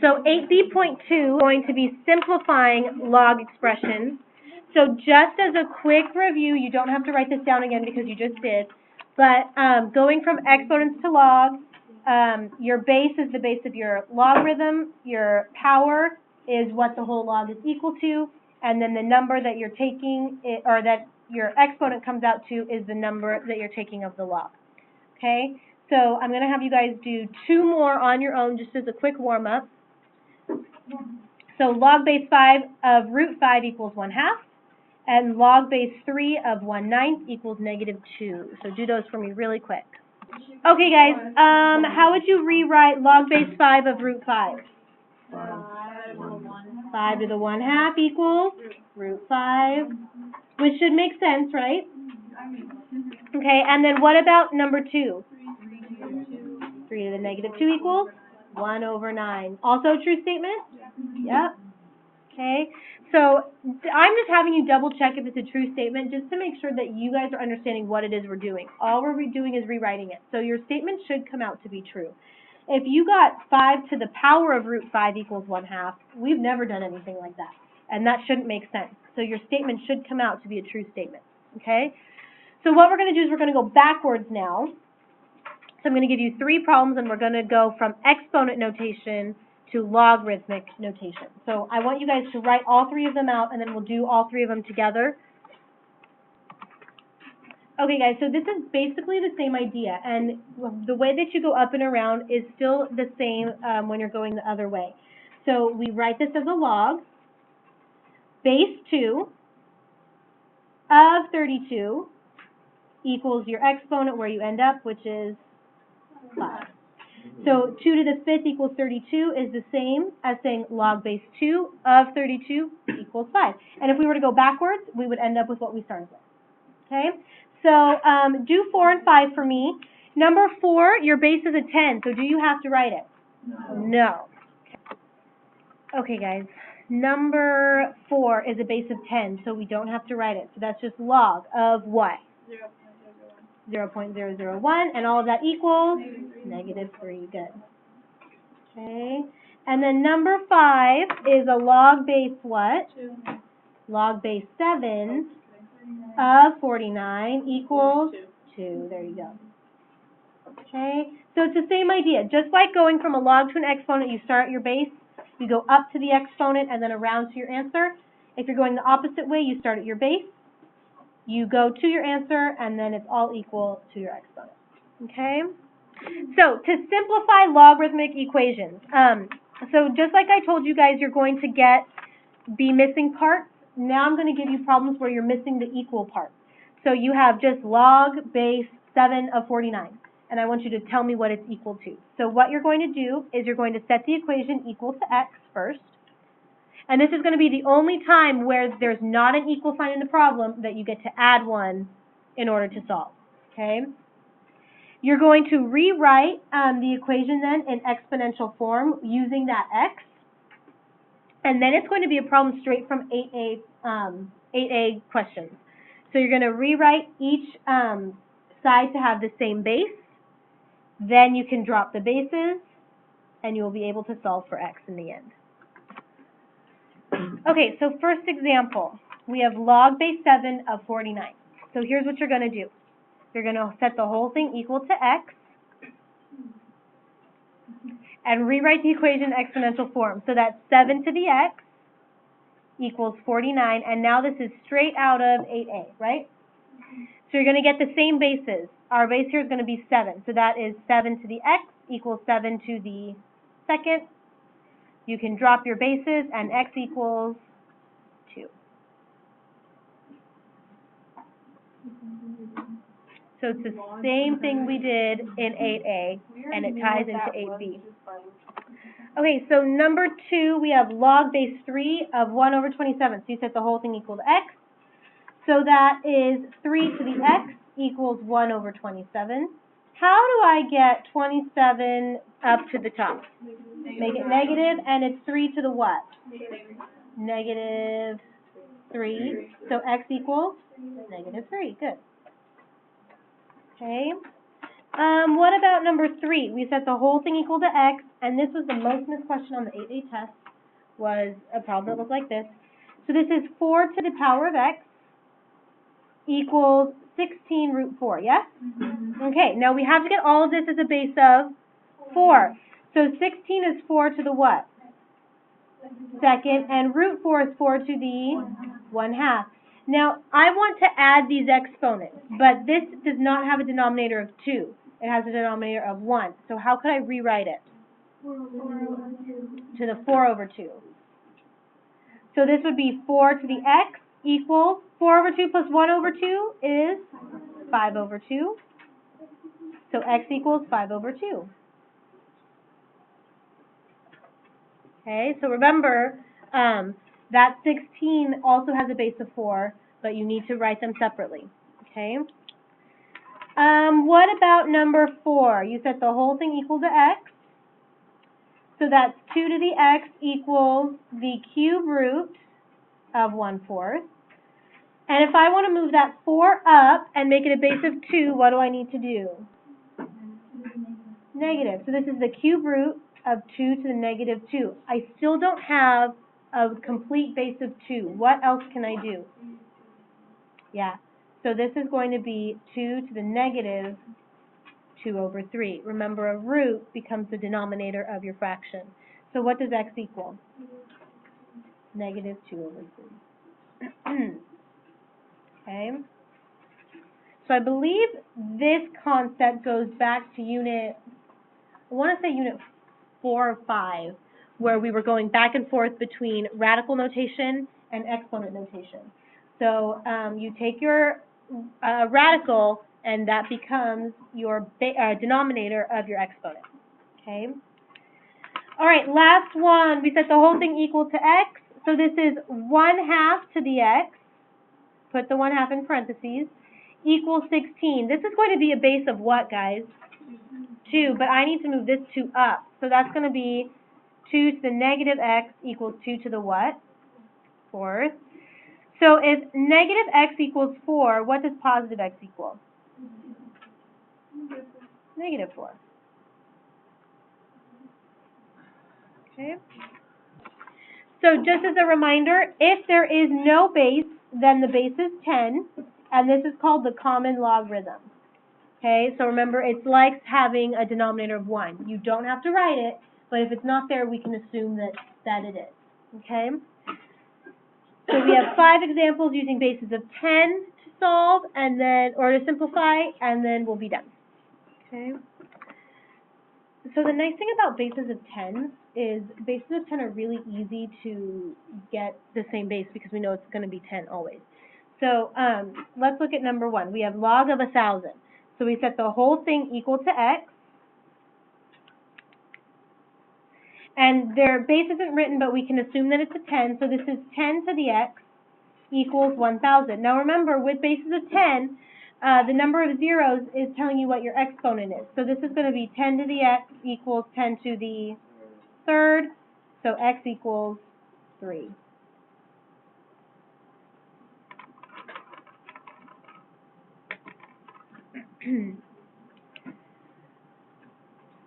So 8B.2 is going to be simplifying log expressions. So just as a quick review, you don't have to write this down again because you just did, but going from exponents to log, your base is the base of your logarithm, your power is what the whole log is equal to, and then the number that you're taking, or that your exponent comes out to, is the number that you're taking of the log. Okay? So I'm going to have you guys do 2 more on your own just as a quick warm-up. So log base 5 of root 5 equals 1/2, and log base 3 of 1/9 equals -2. So do those for me really quick. Okay, guys, how would you rewrite log base 5 of root 5? 5 to the 1/2 equals root 5, which should make sense, right? Okay, and then what about number 2? 3 to the -2 equals 1/9. Also a true statement? Yep. Okay, so I'm just having you double check if it's a true statement just to make sure that you guys are understanding what it is we're doing. All we're doing is rewriting it. So your statement should come out to be true. If you got 5 to the power of root 5 equals 1/2, we've never done anything like that. And that shouldn't make sense. So your statement should come out to be a true statement. Okay? So what we're going to do is we're going to go backwards now. So I'm going to give you 3 problems, and we're going to go from exponent notation to logarithmic notation. So I want you guys to write all 3 of them out, and then we'll do all 3 of them together. Okay, guys, so this is basically the same idea, and the way that you go up and around is still the same when you're going the other way. So we write this as a log. Base 2 of 32 equals your exponent where you end up, which is 5. So 2 to the 5th equals 32 is the same as saying log base 2 of 32 equals 5. And if we were to go backwards, we would end up with what we started with. Okay? So do 4 and 5 for me. Number 4, your base is a 10, so do you have to write it? No. Okay, guys. Number 4 is a base of 10, so we don't have to write it. So that's just log of what? 0.001, and all of that equals -3. Good. Okay. And then number 5 is a log base what? 2. Log base 7 of 49 equals 2. There you go. Okay. So it's the same idea. Just like going from a log to an exponent, you start at your base, you go up to the exponent, and then around to your answer. If you're going the opposite way, you start at your base, you go to your answer, and then it's all equal to your exponent. Okay? So, to simplify logarithmic equations, so just like I told you guys, you're going to be missing parts. Now I'm going to give you problems where you're missing the equal part. So you have just log base 7 of 49, and I want you to tell me what it's equal to. So what you're going to do is you're going to set the equation equal to x first. And this is going to be the only time where there's not an equal sign in the problem that you get to add one in order to solve. Okay? You're going to rewrite the equation then in exponential form using that x. And then it's going to be a problem straight from 8A questions. So you're going to rewrite each side to have the same base. Then you can drop the bases, and you will be able to solve for x in the end. Okay, so first example, we have log base 7 of 49. So here's what you're going to do. You're going to set the whole thing equal to x and rewrite the equation in exponential form. So that's 7 to the x equals 49, and now this is straight out of 8A, right? So you're going to get the same bases. Our base here is going to be 7, so that is 7 to the x equals 7 to the second. You can drop your bases, and x equals 2. So it's the same thing we did in 8A, and it ties into 8B. Okay, so number 2, we have log base 3 of 1 over 27. So you set the whole thing equal to x. So that is 3 to the x equals 1 over 27. How do I get 27 up to the top? Make it negative, and it's 3 to the what? Negative 3. So x equals -3. Good. Okay. What about number 3? We set the whole thing equal to x, and this was the most missed question on the 8A test, was a problem that looked like this. So this is 4 to the power of x equals 16 root 4, yes? Okay, now we have to get all of this as a base of 4. So 16 is 4 to the what? Second, and root 4 is 4 to the 1/2. Now, I want to add these exponents, but this does not have a denominator of 2. It has a denominator of 1. So how could I rewrite it? 4 over 2. To the 4 over 2. So this would be 4 to the x equals 4 over 2 plus 1 over 2 is 5 over 2. So x equals 5 over 2. Okay, so remember, that 16 also has a base of 4, but you need to write them separately. Okay. What about number 4? You set the whole thing equal to x. So that's 2 to the x equals the cube root of 1/4. And if I want to move that 4 up and make it a base of 2, what do I need to do? Negative. So this is the cube root of 2 to the negative 2. I still don't have a complete base of 2. What else can I do? Yeah. So this is going to be 2 to the negative 2 over 3. Remember, a root becomes the denominator of your fraction. So what does x equal? Negative 2 over 3. Okay. So I believe this concept goes back to unit, I want to say unit 4 or 5, where we were going back and forth between radical notation and exponent notation. So you take your radical, and that becomes your denominator of your exponent. Okay. All right, last one. We set the whole thing equal to x. So this is 1/2 to the x. Put the 1/2 in parentheses. Equals 16. This is going to be a base of what, guys? 2, but I need to move this 2 up. So that's going to be 2 to the negative x equals 2 to the what? 4th. So if negative x equals 4, what does positive x equal? Negative 4. Okay. So just as a reminder, if there is no base, then the base is 10, and this is called the common logarithm. Okay, so remember, it's like having a denominator of 1. You don't have to write it, but if it's not there, we can assume that it is. Okay? So we have 5 examples using bases of 10 to solve, and then, or to simplify, and then we'll be done. Okay? So the nice thing about bases of 10 is bases of 10 are really easy to get the same base because we know it's going to be 10 always. So let's look at number 1. We have log of 1,000. So we set the whole thing equal to x. And their base isn't written, but we can assume that it's a 10. So this is 10 to the x equals 1,000. Now remember, with bases of 10, the number of zeros is telling you what your exponent is. So this is going to be 10 to the x equals 10 to the 3rd. So x equals 3.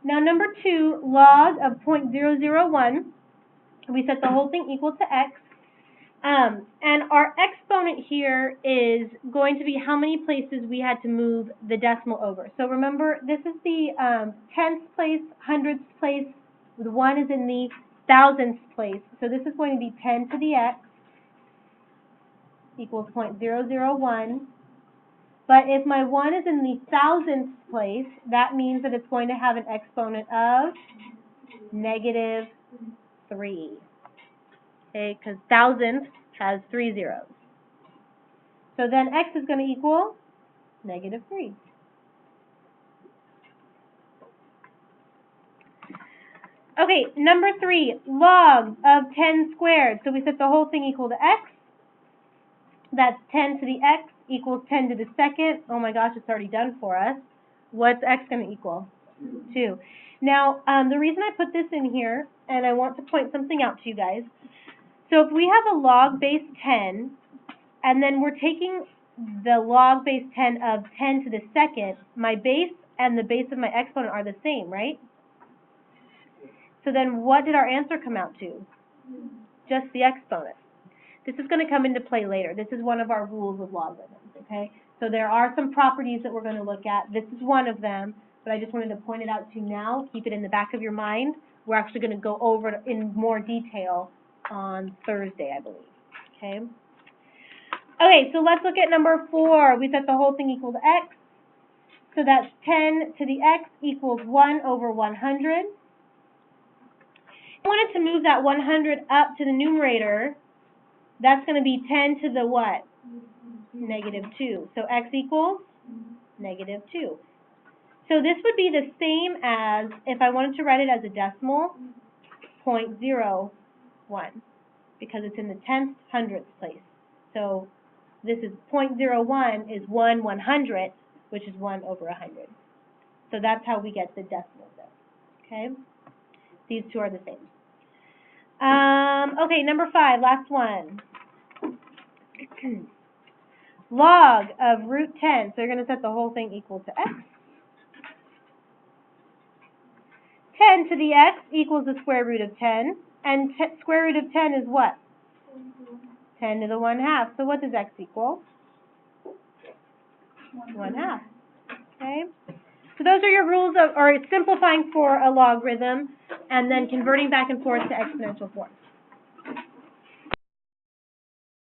Now number 2, log of 0.001, we set the whole thing equal to x, and our exponent here is going to be how many places we had to move the decimal over. So remember, this is the tenths place, hundredths place, the 1 is in the thousandths place, so this is going to be 10 to the x equals 0.001. But if my 1 is in the thousandths place, that means that it's going to have an exponent of negative 3. Okay, because thousandths has 3 zeros. So then x is going to equal negative 3. Okay, number 3, log of 10 squared. So we set the whole thing equal to x. That's 10 to the x equals 10 to the 2nd. Oh my gosh, it's already done for us. What's x going to equal? 2. Now, the reason I put this in here, and I want to point something out to you guys. So if we have a log base 10, and then we're taking the log base 10 of 10 to the 2nd, my base and the base of my exponent are the same, right? So then what did our answer come out to? Just the exponent. This is going to come into play later. This is one of our rules of logarithms, okay? So there are some properties that we're going to look at. This is one of them, but I just wanted to point it out to you now. Keep it in the back of your mind. We're actually going to go over it in more detail on Thursday, I believe, okay? Okay, so let's look at number 4. We set the whole thing equal to x. So that's 10 to the x equals 1 over 100. I wanted to move that 100 up to the numerator. That's going to be 10 to the what? Negative 2. So x equals negative 2. So this would be the same as, if I wanted to write it as a decimal, 0.01, because it's in the 10th hundredths place. So this is 0.01 is 1/100th, which is 1 over 100. So that's how we get the decimal there, okay? These two are the same. Okay, number 5, last one. Log of root 10. So you're going to set the whole thing equal to x. 10 to the x equals the square root of 10. And square root of 10 is what? 10 to the 1/2. So what does x equal? 1/2. Okay? So those are your rules of, or simplifying for a logarithm, and then converting back and forth to exponential form.